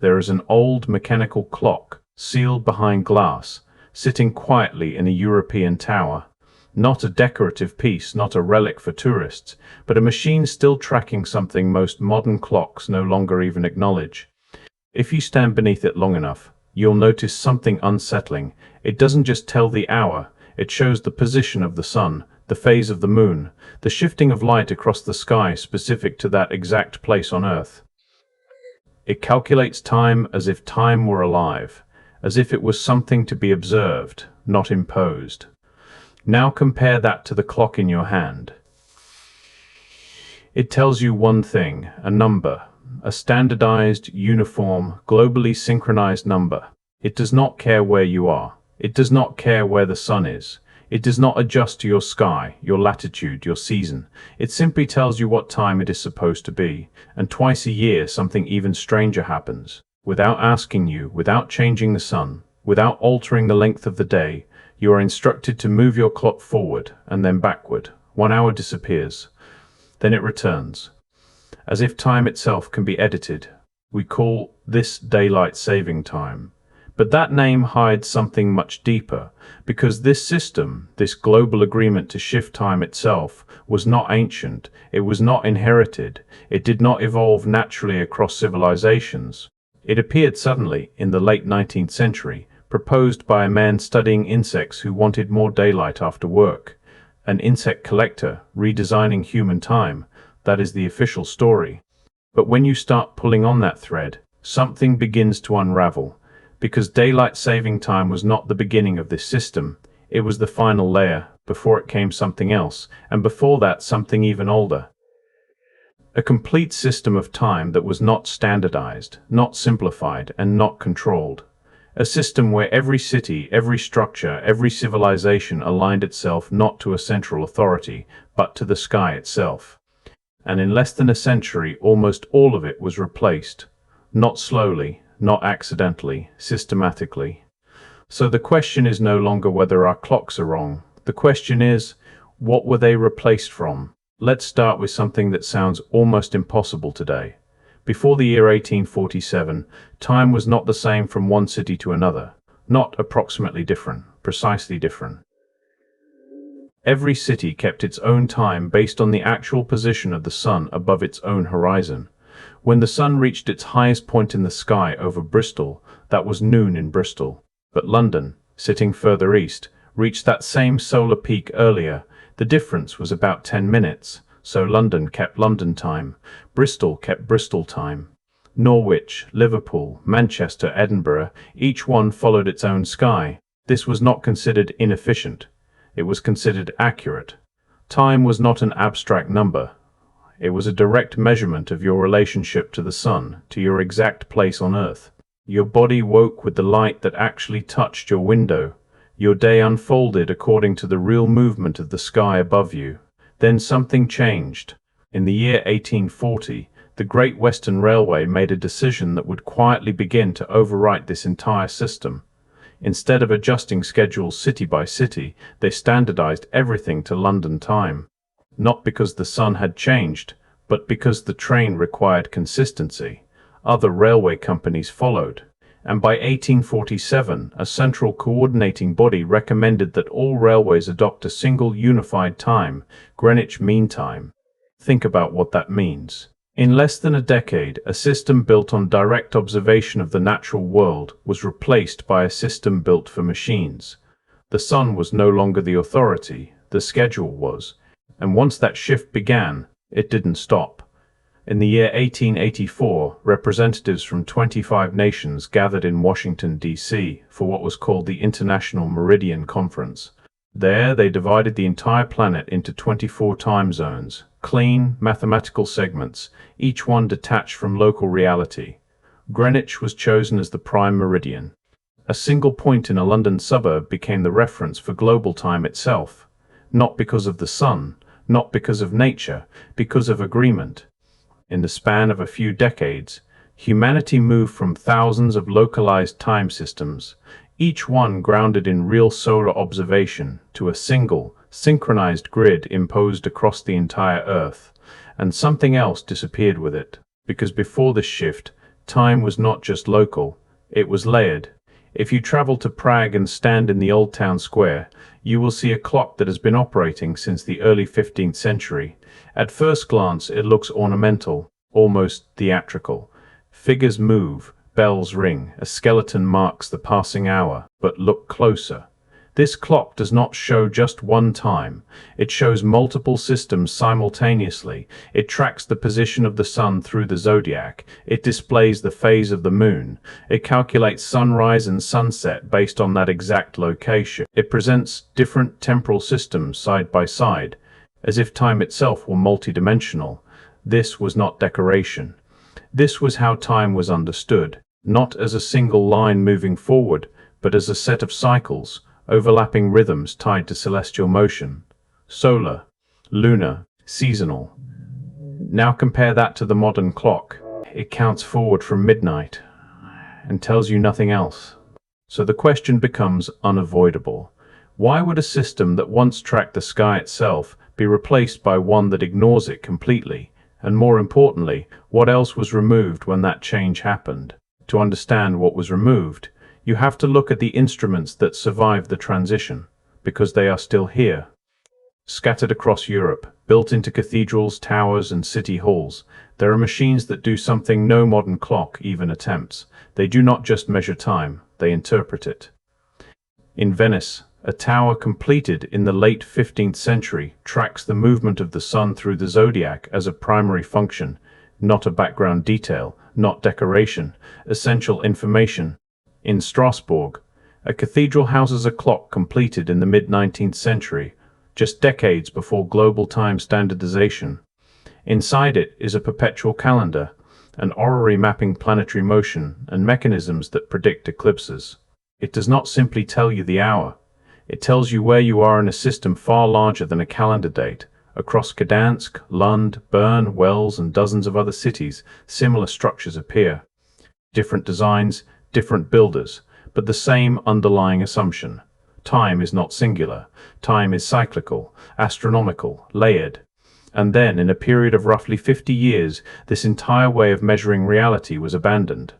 There is an old mechanical clock, sealed behind glass, sitting quietly in a European tower. Not a decorative piece, not a relic for tourists, but a machine still tracking something most modern clocks no longer even acknowledge. If you stand beneath it long enough, you'll notice something unsettling. It doesn't just tell the hour, it shows the position of the sun, the phase of the moon, the shifting of light across the sky specific to that exact place on Earth. It calculates time as if time were alive, as if it was something to be observed, not imposed. Now compare that to the clock in your hand. It tells you one thing, a number, a standardized, uniform, globally synchronized number. It does not care where you are. It does not care where the sun is. It does not adjust to your sky, your latitude, your season. It simply tells you what time it is supposed to be, and twice a year something even stranger happens. Without asking you, without changing the sun, without altering the length of the day, you are instructed to move your clock forward and then backward. 1 hour disappears. Then it returns. As if time itself can be edited. We call this daylight saving time. But that name hides something much deeper, because this system, this global agreement to shift time itself, was not ancient, it was not inherited, it did not evolve naturally across civilizations. It appeared suddenly, in the late 19th century, proposed by a man studying insects who wanted more daylight after work. An insect collector, redesigning human time, that is the official story. But when you start pulling on that thread, something begins to unravel. Because daylight saving time was not the beginning of this system, it was the final layer. Before it came something else, and before that something even older. A complete system of time that was not standardized, not simplified, and not controlled. A system where every city, every structure, every civilization aligned itself not to a central authority, but to the sky itself. And in less than a century, almost all of it was replaced. Not slowly, not accidentally, systematically. So the question is no longer whether our clocks are wrong. The question is, what were they replaced from? Let's start with something that sounds almost impossible today. Before the year 1847, time was not the same from one city to another. Not approximately different, precisely different. Every city kept its own time based on the actual position of the sun above its own horizon. When the sun reached its highest point in the sky over Bristol, that was noon in Bristol. But London, sitting further east, reached that same solar peak earlier. The difference was about 10 minutes, so London kept London time, Bristol kept Bristol time. Norwich, Liverpool, Manchester, Edinburgh, each one followed its own sky. This was not considered inefficient. It was considered accurate. Time was not an abstract number. It was a direct measurement of your relationship to the sun, to your exact place on Earth. Your body woke with the light that actually touched your window. Your day unfolded according to the real movement of the sky above you. Then something changed. In the year 1840, the Great Western Railway made a decision that would quietly begin to overwrite this entire system. Instead of adjusting schedules city by city, they standardized everything to London time. Not because the sun had changed, but because the train required consistency. Other railway companies followed, and by 1847, a central coordinating body recommended that all railways adopt a single unified time, Greenwich Mean Time. Think about what that means. In less than a decade, a system built on direct observation of the natural world was replaced by a system built for machines. The sun was no longer the authority, the schedule was. And once that shift began, it didn't stop. In the year 1884, representatives from 25 nations gathered in Washington, D.C. for what was called the International Meridian Conference. There, they divided the entire planet into 24 time zones, clean, mathematical segments, each one detached from local reality. Greenwich was chosen as the prime meridian. A single point in a London suburb became the reference for global time itself. Not because of the sun, not because of nature, because of agreement. In the span of a few decades, humanity moved from thousands of localized time systems, each one grounded in real solar observation, to a single, synchronized grid imposed across the entire Earth. And something else disappeared with it, because before this shift, Time was not just local, it was layered. If you travel to Prague and stand in the Old Town Square, you will see a clock that has been operating since the early 15th century. At first glance, it looks ornamental, almost theatrical. Figures move, bells ring, a skeleton marks the passing hour, but look closer. This clock does not show just one time. It shows multiple systems simultaneously. It tracks the position of the sun through the zodiac. It displays the phase of the moon. It calculates sunrise and sunset based on that exact location. It presents different temporal systems side by side, as if time itself were multidimensional. This was not decoration. This was how time was understood, not as a single line moving forward, but as a set of cycles, overlapping rhythms tied to celestial motion. Solar, lunar, seasonal. Now compare that to the modern clock. It counts forward from midnight and tells you nothing else. So the question becomes unavoidable. Why would a system that once tracked the sky itself be replaced by one that ignores it completely? And more importantly, what else was removed when that change happened? To understand what was removed, you have to look at the instruments that survived the transition, because they are still here. Scattered across Europe, built into cathedrals, towers, and city halls, there are machines that do something no modern clock even attempts. They do not just measure time, they interpret it. In Venice, a tower completed in the late 15th century tracks the movement of the sun through the zodiac as a primary function, not a background detail, not decoration, essential information. In Strasbourg, a cathedral houses a clock completed in the mid-19th century, just decades before global time standardization. Inside it is a perpetual calendar, an orrery mapping planetary motion and mechanisms that predict eclipses. It does not simply tell you the hour. It tells you where you are in a system far larger than a calendar date. Across Gdansk, Lund, Bern, Wells, and dozens of other cities, similar structures appear. Different designs, different builders, but the same underlying assumption. Time is not singular. Time is cyclical, astronomical, layered. And then, in a period of roughly 50 years, this entire way of measuring reality was abandoned.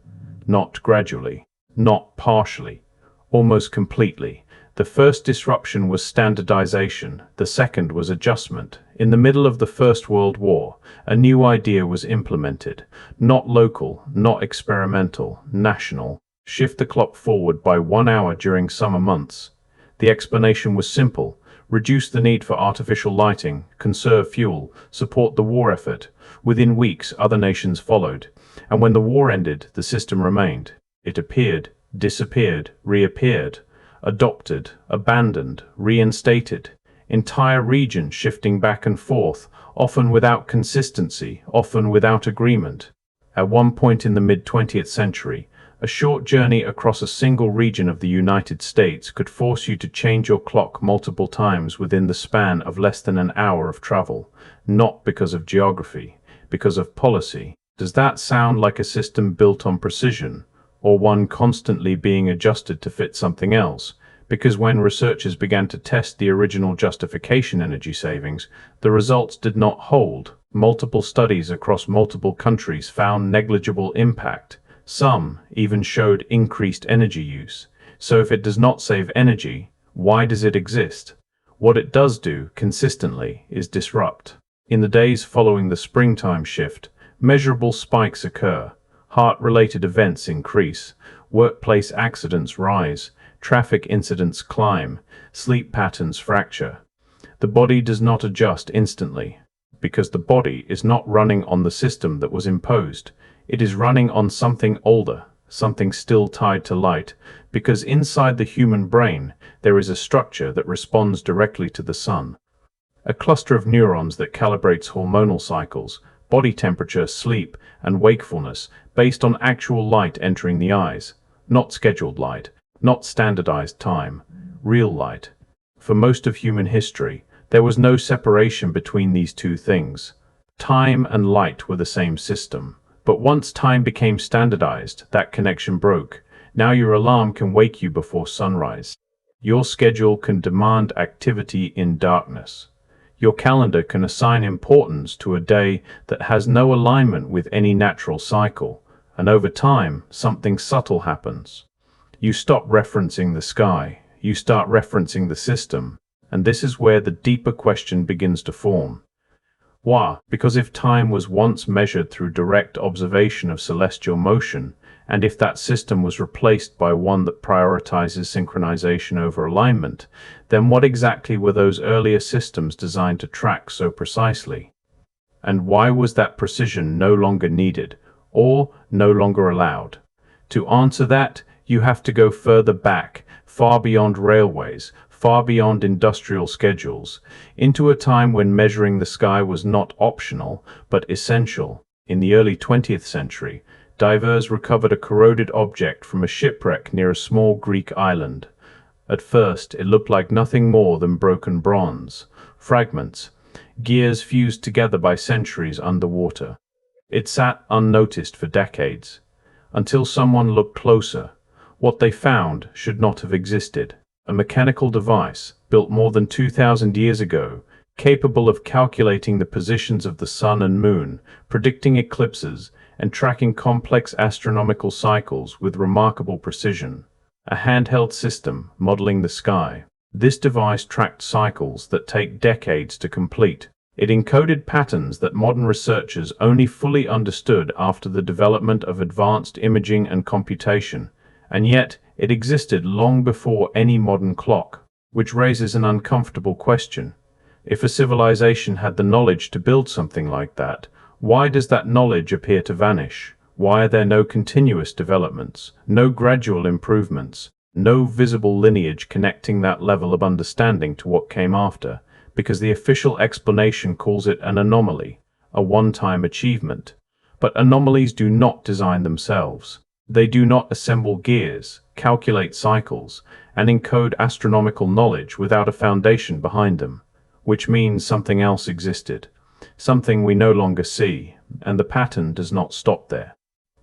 Not gradually, not partially, almost completely. The first disruption was standardization, the second was adjustment. In the middle of the First World War, a new idea was implemented. Not local, not experimental, national. Shift the clock forward by 1 hour during summer months. The explanation was simple. Reduce the need for artificial lighting, conserve fuel, support the war effort. Within weeks, other nations followed. And when the war ended, the system remained. It appeared, disappeared, reappeared. Adopted, abandoned, reinstated. Entire regions shifting back and forth, often without consistency, often without agreement. At one point in the mid-20th century, a short journey across a single region of the United States could force you to change your clock multiple times within the span of less than an hour of travel, not because of geography, because of policy. Does that sound like a system built on precision, or one constantly being adjusted to fit something else? Because when researchers began to test the original justification energy savings, the results did not hold. Multiple studies across multiple countries found negligible impact. Some even showed increased energy use. So if it does not save energy, why does it exist? What it does do consistently is disrupt. In the days following the springtime shift, measurable spikes occur. Heart-related events increase, workplace accidents rise, traffic incidents climb, sleep patterns fracture. The body does not adjust instantly, because the body is not running on the system that was imposed. It is running on something older, something still tied to light, because inside the human brain there is a structure that responds directly to the sun. A cluster of neurons that calibrates hormonal cycles, body temperature, sleep, and wakefulness based on actual light entering the eyes. Not scheduled light, not standardized time, real light. For most of human history, there was no separation between these two things. Time and light were the same system. But once time became standardized, that connection broke. Now your alarm can wake you before sunrise. Your schedule can demand activity in darkness. Your calendar can assign importance to a day that has no alignment with any natural cycle. And over time, something subtle happens. You stop referencing the sky, you start referencing the system, and this is where the deeper question begins to form. Why? Because if time was once measured through direct observation of celestial motion, and if that system was replaced by one that prioritizes synchronization over alignment, then what exactly were those earlier systems designed to track so precisely? And why was that precision no longer needed, or no longer allowed? To answer that, you have to go further back, far beyond railways, far beyond industrial schedules, into a time when measuring the sky was not optional, but essential. In the early 20th century, divers recovered a corroded object from a shipwreck near a small Greek island. At first, it looked like nothing more than broken bronze fragments, gears fused together by centuries underwater. It sat unnoticed for decades, until someone looked closer. What they found should not have existed. A mechanical device, built more than 2,000 years ago, capable of calculating the positions of the sun and moon, predicting eclipses, and tracking complex astronomical cycles with remarkable precision. A handheld system modeling the sky. This device tracked cycles that take decades to complete. It encoded patterns that modern researchers only fully understood after the development of advanced imaging and computation, and yet it existed long before any modern clock, which raises an uncomfortable question. If a civilization had the knowledge to build something like that, why does that knowledge appear to vanish? Why are there no continuous developments, no gradual improvements, no visible lineage connecting that level of understanding to what came after? Because the official explanation calls it an anomaly, a one-time achievement. But anomalies do not design themselves. They do not assemble gears, calculate cycles, and encode astronomical knowledge without a foundation behind them, which means something else existed, something we no longer see, and the pattern does not stop there.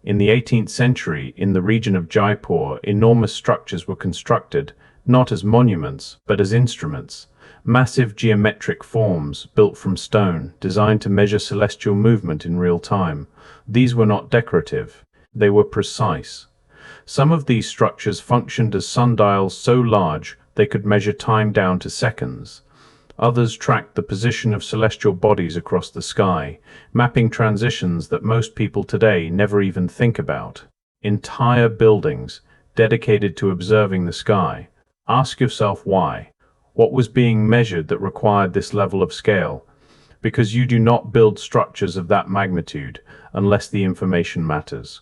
In the 18th century, in the region of Jaipur, enormous structures were constructed, not as monuments, but as instruments, massive geometric forms built from stone, designed to measure celestial movement in real time. These were not decorative. They were precise. Some of these structures functioned as sundials so large they could measure time down to seconds. Others tracked the position of celestial bodies across the sky, mapping transitions that most people today never even think about. Entire buildings dedicated to observing the sky. Ask yourself why. What was being measured that required this level of scale? Because you do not build structures of that magnitude unless the information matters.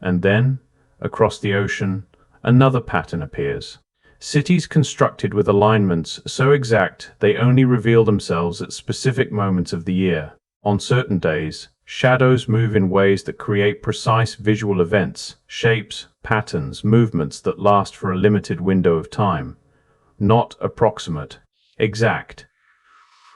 And then, across the ocean, another pattern appears. Cities constructed with alignments so exact they only reveal themselves at specific moments of the year. On certain days, shadows move in ways that create precise visual events, shapes, patterns, movements that last for a limited window of time. Not approximate, exact.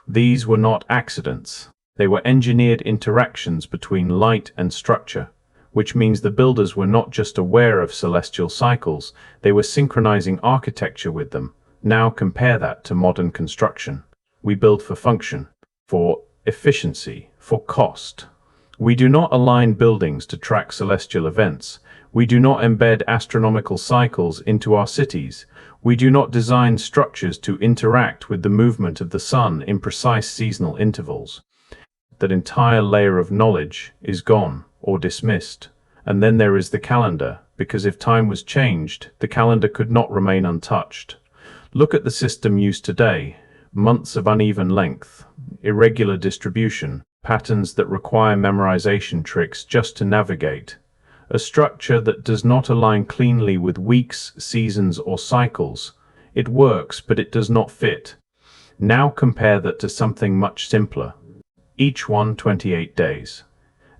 These were not accidents. They were engineered interactions between light and structure, which means the builders were not just aware of celestial cycles, they were synchronizing architecture with them. Now compare that to modern construction. We build for function, for efficiency, for cost. We do not align buildings to track celestial events. We do not embed astronomical cycles into our cities. We do not design structures to interact with the movement of the sun in precise seasonal intervals. That entire layer of knowledge is gone or dismissed. And then there is the calendar, because if time was changed, the calendar could not remain untouched. Look at the system used today. Months of uneven length, irregular distribution, patterns that require memorization tricks just to navigate. A structure that does not align cleanly with weeks, seasons, or cycles. It works, but it does not fit. Now compare that to something much simpler. Each one 28 days.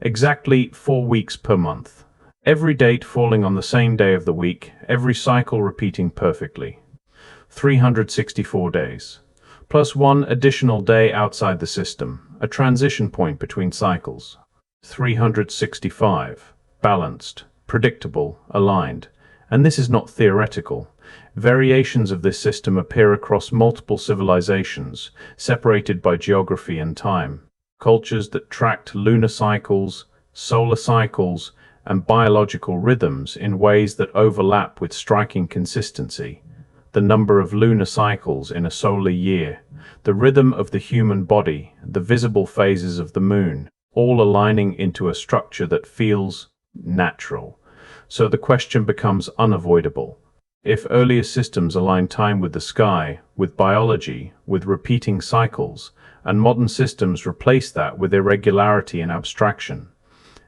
Exactly 4 weeks per month. Every date falling on the same day of the week, every cycle repeating perfectly. 364 days. Plus one additional day outside the system, a transition point between cycles. 365. Balanced, predictable, aligned. And this is not theoretical. Variations of this system appear across multiple civilizations, separated by geography and time. Cultures that tracked lunar cycles, solar cycles, and biological rhythms in ways that overlap with striking consistency. The number of lunar cycles in a solar year, the rhythm of the human body, the visible phases of the moon, all aligning into a structure that feels natural. So the question becomes unavoidable. If earlier systems align time with the sky, with biology, with repeating cycles, and modern systems replace that with irregularity and abstraction,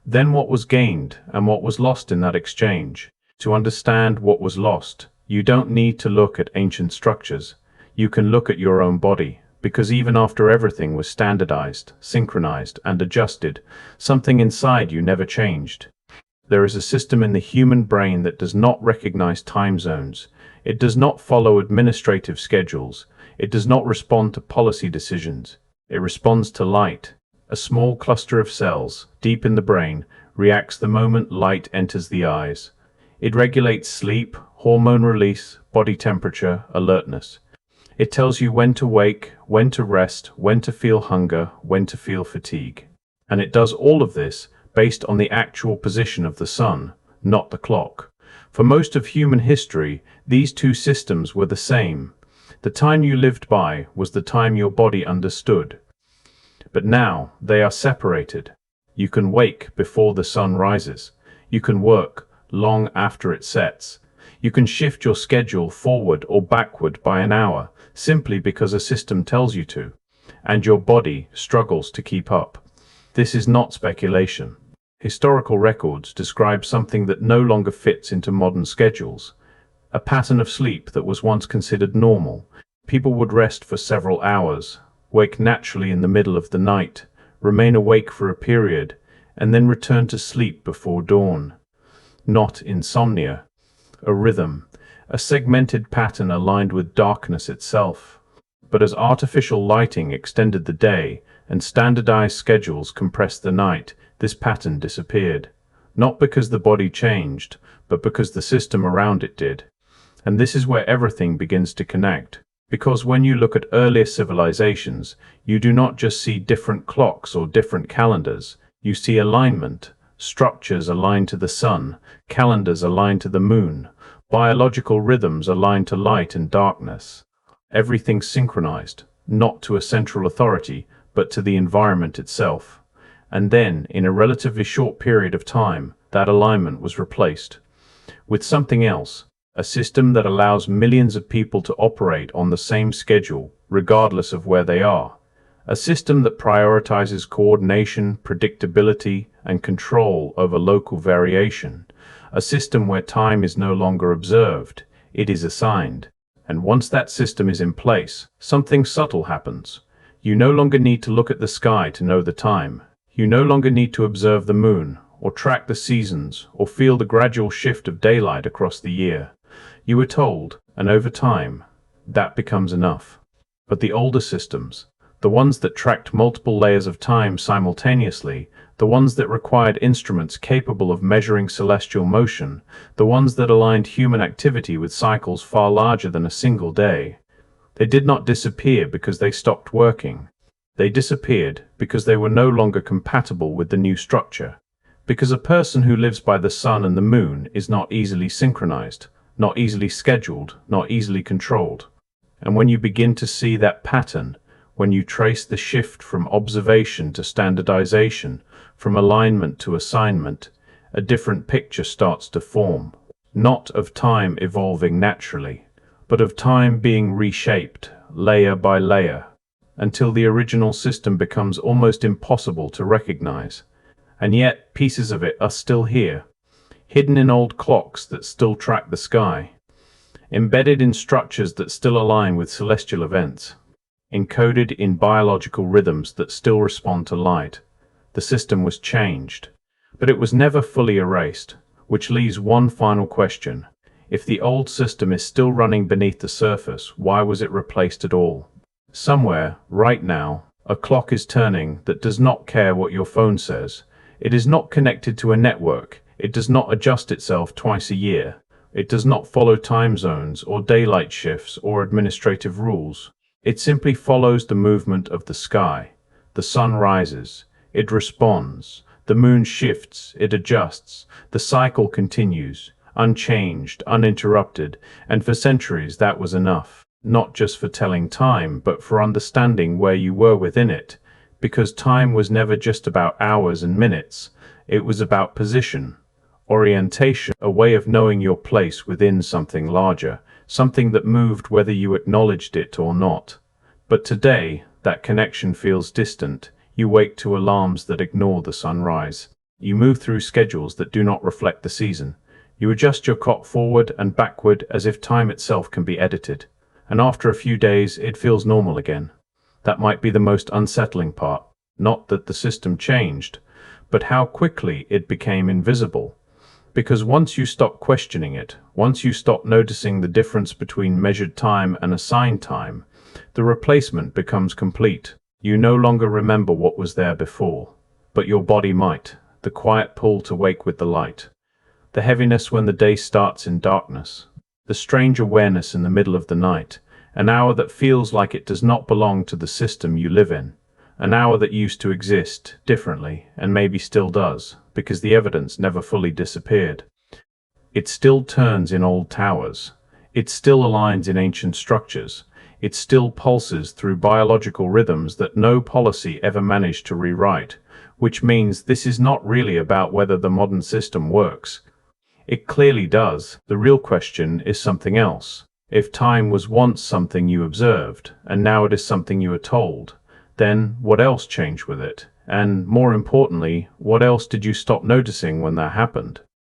then what was gained and what was lost in that exchange? To understand what was lost, you don't need to look at ancient structures. You can look at your own body, because even after everything was standardized, synchronized, and adjusted, something inside you never changed. There is a system in the human brain that does not recognize time zones. It does not follow administrative schedules. It does not respond to policy decisions. It responds to light. A small cluster of cells, deep in the brain, reacts the moment light enters the eyes. It regulates sleep, hormone release, body temperature, alertness. It tells you when to wake, when to rest, when to feel hunger, when to feel fatigue. And it does all of this based on the actual position of the sun, not the clock. For most of human history, these two systems were the same. The time you lived by was the time your body understood. But now they are separated. You can wake before the sun rises. You can work long after it sets. You can shift your schedule forward or backward by an hour, simply because a system tells you to, and your body struggles to keep up. This is not speculation. Historical records describe something that no longer fits into modern schedules. A pattern of sleep that was once considered normal. People would rest for several hours, wake naturally in the middle of the night, remain awake for a period, and then return to sleep before dawn. Not insomnia. A rhythm, a segmented pattern aligned with darkness itself. But as artificial lighting extended the day and standardized schedules compressed the night, this pattern disappeared. Not because the body changed, but because the system around it did. And this is where everything begins to connect. Because when you look at earlier civilizations, you do not just see different clocks or different calendars. You see alignment. Structures aligned to the sun, calendars aligned to the moon, biological rhythms aligned to light and darkness. Everything synchronized, not to a central authority, but to the environment itself. And then, in a relatively short period of time, that alignment was replaced with something else, a system that allows millions of people to operate on the same schedule, regardless of where they are. A system that prioritizes coordination, predictability, and control over local variation. A system where time is no longer observed, it is assigned. And once that system is in place, something subtle happens. You no longer need to look at the sky to know the time. You no longer need to observe the moon, or track the seasons, or feel the gradual shift of daylight across the year. You were told, and over time, that becomes enough. But the older systems, the ones that tracked multiple layers of time simultaneously, the ones that required instruments capable of measuring celestial motion, the ones that aligned human activity with cycles far larger than a single day, they did not disappear because they stopped working. They disappeared because they were no longer compatible with the new structure. Because a person who lives by the sun and the moon is not easily synchronized, not easily scheduled, not easily controlled. And when you begin to see that pattern, when you trace the shift from observation to standardization, from alignment to assignment, a different picture starts to form. Not of time evolving naturally, but of time being reshaped, layer by layer, until the original system becomes almost impossible to recognize. And yet, pieces of it are still here, hidden in old clocks that still track the sky, embedded in structures that still align with celestial events, encoded in biological rhythms that still respond to light. The system was changed, but it was never fully erased, which leaves one final question. If the old system is still running beneath the surface, why was it replaced at all? Somewhere, right now, a clock is turning that does not care what your phone says. It is not connected to a network. It does not adjust itself twice a year. It does not follow time zones or daylight shifts or administrative rules. It simply follows the movement of the sky. The sun rises. It responds. The moon shifts, it adjusts, the cycle continues, unchanged, uninterrupted, and for centuries that was enough, not just for telling time, but for understanding where you were within it, because time was never just about hours and minutes, it was about position, orientation, a way of knowing your place within something larger, something that moved whether you acknowledged it or not. But today, that connection feels distant. You wake to alarms that ignore the sunrise. You move through schedules that do not reflect the season. You adjust your clock forward and backward as if time itself can be edited. And after a few days, it feels normal again. That might be the most unsettling part. Not that the system changed, but how quickly it became invisible. Because once you stop questioning it, once you stop noticing the difference between measured time and assigned time, the replacement becomes complete. You no longer remember what was there before, but your body might. The quiet pull to wake with the light, the heaviness when the day starts in darkness, the strange awareness in the middle of the night, an hour that feels like it does not belong to the system you live in, an hour that used to exist differently and maybe still does, because the evidence never fully disappeared. It still turns in old towers. It still aligns in ancient structures. It still pulses through biological rhythms that no policy ever managed to rewrite, which means this is not really about whether the modern system works. It clearly does. The real question is something else. If time was once something you observed, and now it is something you are told, then what else changed with it? And more importantly, what else did you stop noticing when that happened?